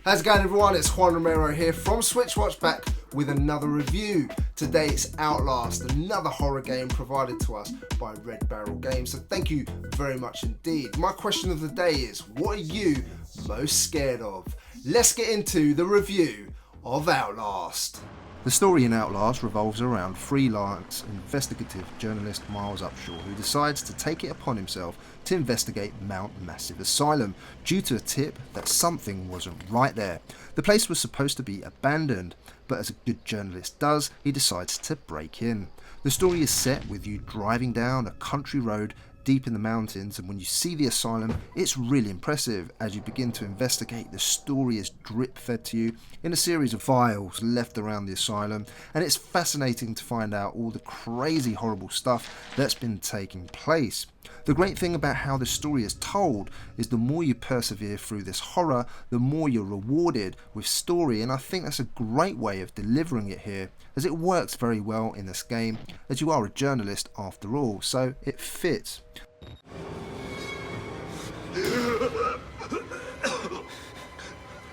How's it going, everyone? It's Juan Romero here from Switchwatch, back with another review. Today it's Outlast, another horror game provided to us by Red Barrel Games, so thank you very much indeed. My question of the day is, what are you most scared of? Let's get into the review of Outlast. The story in Outlast revolves around freelance investigative journalist Miles Upshaw, who decides to take it upon himself to investigate Mount Massive Asylum due to a tip that something wasn't right there. The place was supposed to be abandoned, but as a good journalist does, he decides to break in. The story is set with you driving down a country road deep in the mountains, and when you see the asylum, it's really impressive. As you begin to investigate, the story is drip fed to you in a series of files left around the asylum, and it's fascinating to find out all the crazy horrible stuff that's been taking place. The great thing about how the story is told is the more you persevere through this horror, the more you're rewarded with story, and I think that's a great way of delivering it here, as it works very well in this game, as you are a journalist after all, so it fits.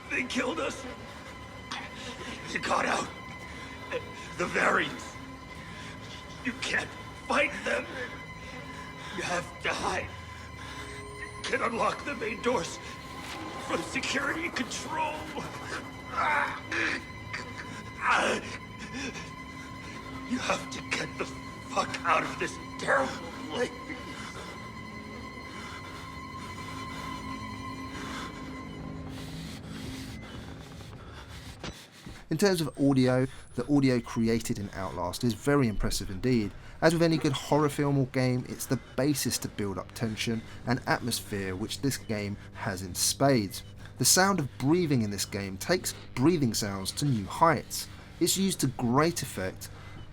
They killed us. You got out. The variants. You can't fight them. You have to hide. You can unlock the main doors from security control. You have to get the fuck out of this terrible place. In terms of audio, the audio created in Outlast is very impressive indeed. As with any good horror film or game, it's the basis to build up tension and atmosphere, which this game has in spades. The sound of breathing in this game takes breathing sounds to new heights. It's used to great effect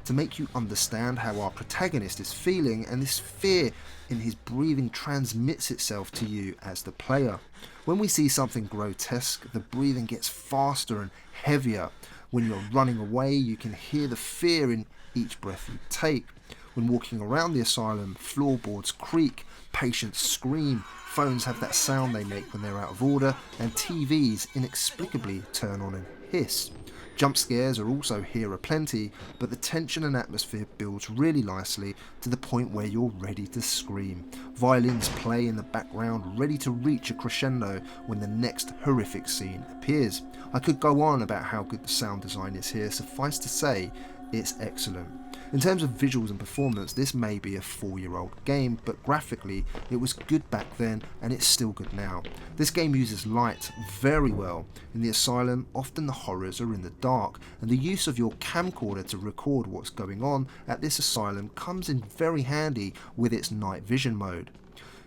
to make you understand how our protagonist is feeling, and this fear in his breathing transmits itself to you as the player. When we see something grotesque, the breathing gets faster and heavier. When you're running away, you can hear the fear in each breath you take. When walking around the asylum, floorboards creak, patients scream, phones have that sound they make when they're out of order, and TVs inexplicably turn on and hiss. Jump scares are also here aplenty, but the tension and atmosphere builds really nicely to the point where you're ready to scream. Violins play in the background, ready to reach a crescendo when the next horrific scene appears. I could go on about how good the sound design is here, suffice to say, it's excellent. In terms of visuals and performance, this may be a 4-year-old game, but graphically it was good back then and it's still good now. This game uses light very well. In the asylum, often the horrors are in the dark, and the use of your camcorder to record what's going on at this asylum comes in very handy with its night vision mode.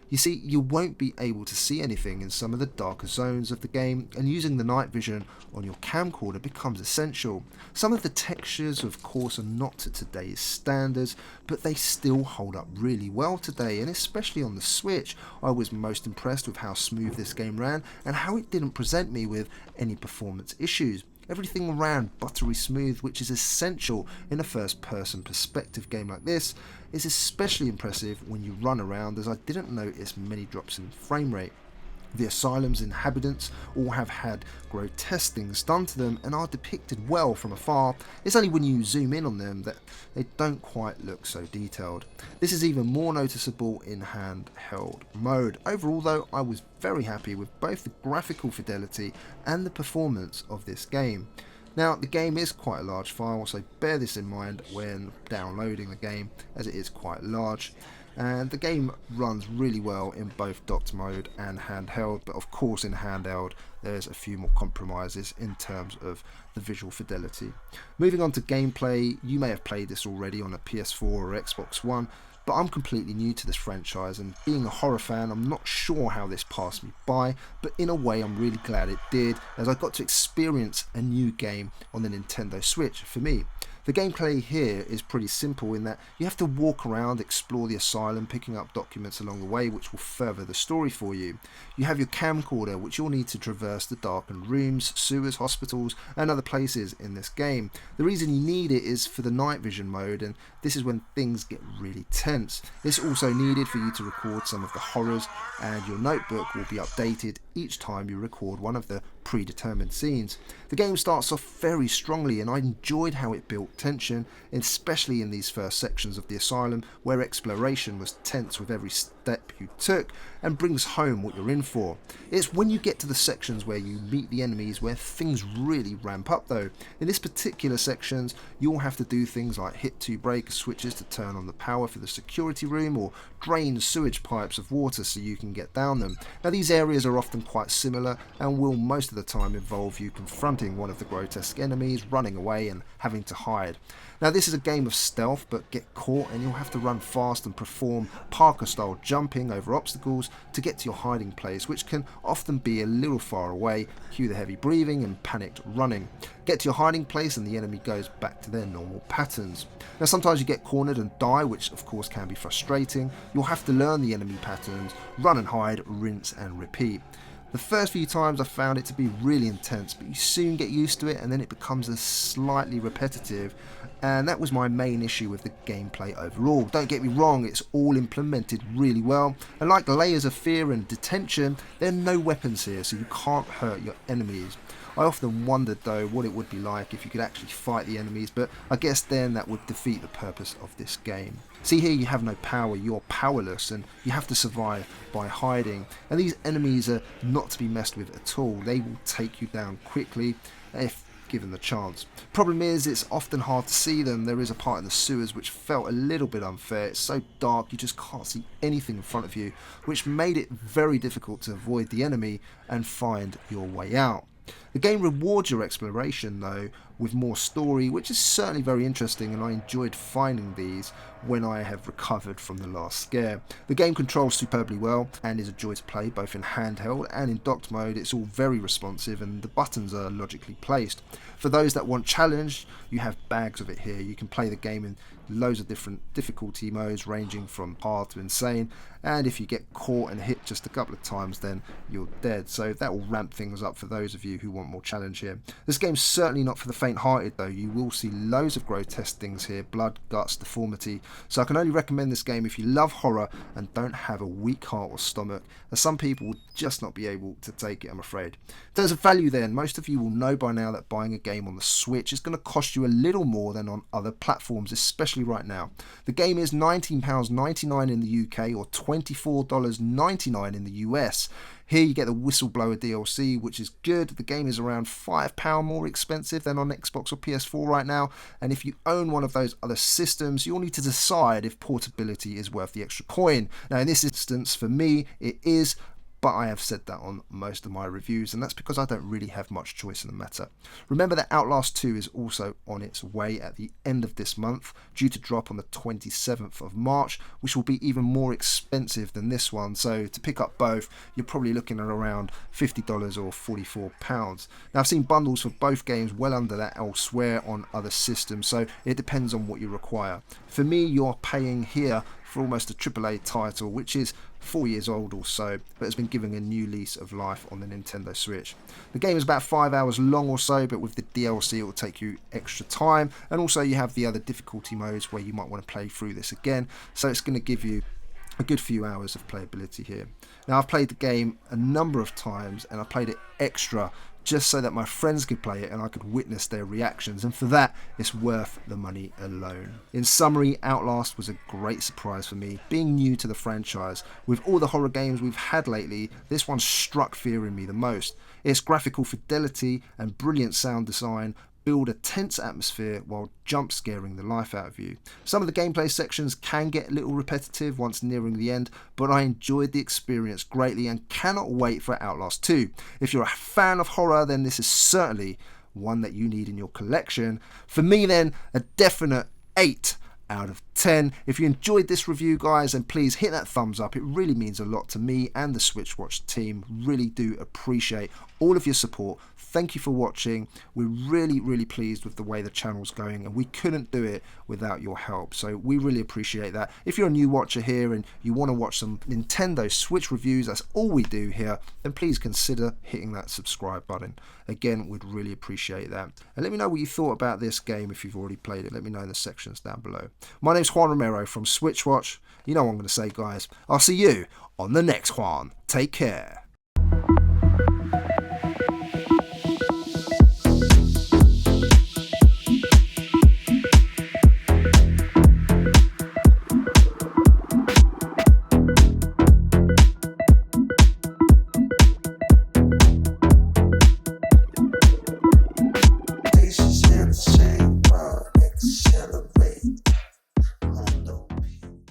You see, you won't be able to see anything in some of the darker zones of the game, and using the night vision on your camcorder becomes essential. Some of the textures, of course, are not to today's standards, but they still hold up really well today, and especially on the Switch, I was most impressed with how smooth this game ran and how it didn't present me with any performance issues. Everything ran buttery smooth, which is essential in a first-person perspective game like this. It's especially impressive when you run around, as I didn't notice many drops in frame rate. The asylum's inhabitants all have had grotesque things done to them and are depicted well from afar. It's only when you zoom in on them that they don't quite look so detailed. This is even more noticeable in handheld mode. Overall though, I was very happy with both the graphical fidelity and the performance of this game. Now, the game is quite a large file, so bear this in mind when downloading the game, as it is quite large. And the game runs really well in both docked mode and handheld, but of course in handheld there's a few more compromises in terms of the visual fidelity. Moving on to gameplay, you may have played this already on a PS4 or Xbox One, but I'm completely new to this franchise, and being a horror fan, I'm not sure how this passed me by, but in a way I'm really glad it did, as I got to experience a new game on the Nintendo Switch for me. The gameplay here is pretty simple in that you have to walk around, explore the asylum, picking up documents along the way which will further the story for you. You have your camcorder, which you'll need to traverse the darkened rooms, sewers, hospitals and other places in this game. The reason you need it is for the night vision mode, and this is when things get really tense. It's also needed for you to record some of the horrors, and your notebook will be updated each time you record one of the predetermined scenes. The game starts off very strongly, and I enjoyed how it built tension, especially in these first sections of the asylum where exploration was tense with every step you took and brings home what you're in for. It's when you get to the sections where you meet the enemies where things really ramp up though. In this particular sections, you'll have to do things like hit 2 breaker switches to turn on the power for the security room, or drain sewage pipes of water so you can get down them. Now these areas are often quite similar and will most of the time involve you confronting one of the grotesque enemies, running away and having to hide. Now this is a game of stealth, but get caught and you'll have to run fast and perform Parker style jumping over obstacles to get to your hiding place, which can often be a little far away. Cue the heavy breathing and panicked running. Get to your hiding place and the enemy goes back to their normal patterns. Now sometimes you get cornered and die, which of course can be frustrating. You'll have to learn the enemy patterns, run and hide, rinse and repeat. The first few times I found it to be really intense, but you soon get used to it and then it becomes a slightly repetitive, and that was my main issue with the gameplay overall. Don't get me wrong, it's all implemented really well, and like layers of fear and detention, there are no weapons here, so you can't hurt your enemies. I often wondered though what it would be like if you could actually fight the enemies, but I guess then that would defeat the purpose of this game. See, here you have no power, you're powerless, and you have to survive by hiding, and these enemies are not to be messed with at all. They will take you down quickly if given the chance. Problem is, it's often hard to see them. There is a part in the sewers which felt a little bit unfair. It's so dark you just can't see anything in front of you, which made it very difficult to avoid the enemy and find your way out. The game rewards your exploration though with more story, which is certainly very interesting, and I enjoyed finding these when I have recovered from the last scare. The game controls superbly well and is a joy to play both in handheld and in docked mode. It's all very responsive and the buttons are logically placed. For those that want challenge, you have bags of it here. You can play the game in loads of different difficulty modes ranging from hard to insane, and if you get caught and hit just a couple of times then you're dead, so that will ramp things up for those of you who want more challenge here. This game's certainly not for the faint-hearted though. You will see loads of grotesque things here, blood, guts, deformity, so I can only recommend this game if you love horror and don't have a weak heart or stomach, as some people will just not be able to take it, I'm afraid. In terms of value then, most of you will know by now that buying a game on the Switch is going to cost you a little more than on other platforms, especially right now. The game is £19.99 in the UK or $24.99 in the US. Here you get the Whistleblower DLC, which is good. The game is around £5 more expensive than on Xbox or PS4 right now, and if you own one of those other systems, you'll need to decide if portability is worth the extra coin. Now in this instance, for me, it is, but I have said that on most of my reviews, and that's because I don't really have much choice in the matter. Remember that Outlast 2 is also on its way at the end of this month, due to drop on the 27th of March, which will be even more expensive than this one, so to pick up both, you're probably looking at around $50 or £44. Now I've seen bundles for both games well under that elsewhere on other systems, so it depends on what you require. For me, you're paying here for almost a AAA title, which is 4 years old or so, but has been given a new lease of life on the Nintendo Switch. The game is about 5 hours long or so, but with the DLC it will take you extra time, and also you have the other difficulty modes where you might want to play through this again, so it's going to give you a good few hours of playability here. Now I've played the game a number of times, and I played it extra just so that my friends could play it and I could witness their reactions, and for that it's worth the money alone. In summary, Outlast was a great surprise for me, being new to the franchise. With all the horror games we've had lately, this one struck fear in me the most. Its graphical fidelity and brilliant sound design build a tense atmosphere while jump scaring the life out of you. Some of the gameplay sections can get a little repetitive once nearing the end, but I enjoyed the experience greatly and cannot wait for Outlast 2. If you're a fan of horror, then this is certainly one that you need in your collection. For me then, a definite 8 out of 10. If you enjoyed this review, guys, then please hit that thumbs up. It really means a lot to me and the Switchwatch team. Really do appreciate all of your support. Thank you for watching. We're really pleased with the way the channel's going, and we couldn't do it without your help, so we really appreciate that. If you're a new watcher here and you want to watch some Nintendo Switch reviews, that's all we do here, then please consider hitting that subscribe button. Again, we'd really appreciate that. And let me know what you thought about this game if you've already played it. Let me know in the sections down below. My name's Juan Romero from Switchwatch. You know what I'm going to say, guys. I'll see you on the next one. Take care.